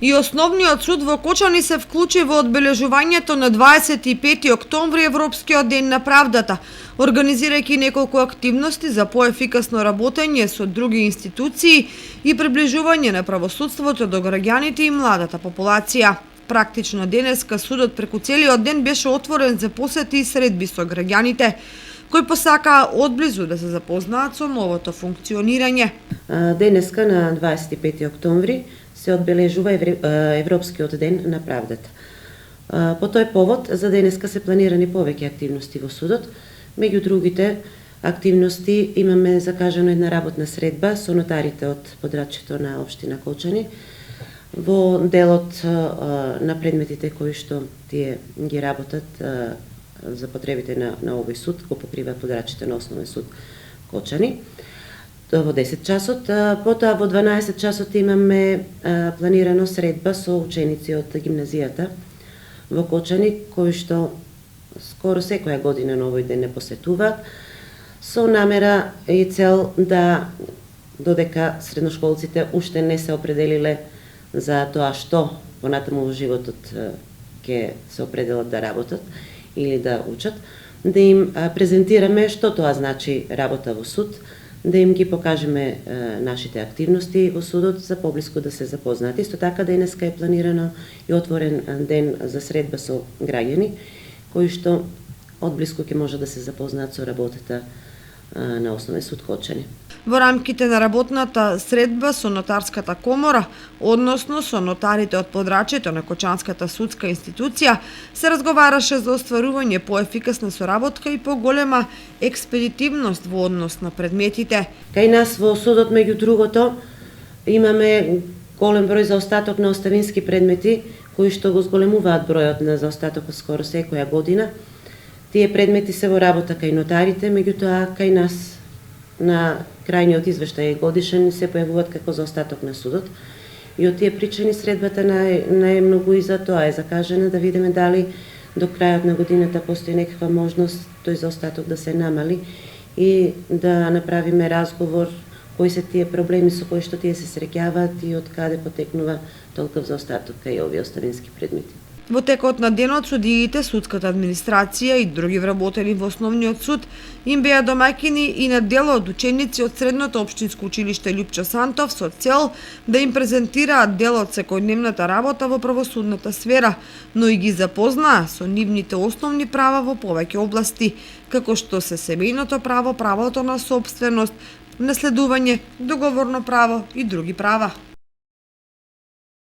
И основниот суд во Кочани се вклучи во одбележувањето на 25 октомври Европскиот ден на правдата, организирајќи неколку активности за поефикасно работење со други институции и приближување на правосудството до граѓаните и младата популација. Практично денеска судот преку целиот ден беше отворен за посети и средби со граѓаните, кои посакаа одблизу да се запознаат со новото функционирање. Денеска на 25 октомври се одбележува Европскиот ден на правдата. По тој повод за денеска се планирани повеќе активности во судот. Меѓу другите активности имаме закажано една работна средба со нотарите од подрачјето на општина Кочани во делот на предметите кои што тие ги работат за потребите на овој суд, го покрива подрачјето на Основен суд Кочани. Во 10 часот, потоа во 12 часот имаме планирано средба со ученици од гимназијата во Кочани, кои што скоро секоја година на овој ден не посетуваат, со намера и цел да, додека средношколците уште не се определиле за тоа што понатаму во животот ќе се определат да работат или да учат, да им презентираме што тоа значи работа во суд, да им ги покажеме нашите активности во судот за поблиску да се запознаат. Исто така денеска е планирано и отворен ден за средба со граѓани кои што одблиску ќе може да се запознаат со работата на Основен суд Кочани. Во рамките на работната средба со нотарската комора, односно со нотарите од подрачјето на Кочанската судска институција, се разговараше за остварување поефикасна соработка и поголема експедитивност во однос на предметите. Кај нас во судот, меѓу другото, имаме голем број заостаток на оставински предмети, кои што го зголемуваат бројот на заостатокот скоро секоја година. Тие предмети се во работа кај нотарите, меѓутоа кај нас на крајниот извештај годишен се појавуваат како заостаток на судот. И од тие причини средбата најмногу и за тоа е закажена, да видиме дали до крајот на годината постои некаква можност тој заостаток да се намали и да направиме разговор кои се тие проблеми со кои што тие се среќаваат и од каде потекнува толков заостаток кај овие оставински предмети. Во текот на денот судиите, судската администрација и други вработени во Основниот суд им беа домаќини и на дел од ученици од Средното општинско училиште Љупчо Сантов со цел да им презентираат дел од секојдневната работа во правосудната сфера, но и ги запознаа со нивните основни права во повеќе области, како што се семејното право, правото на сопственост, наследување, договорно право и други права.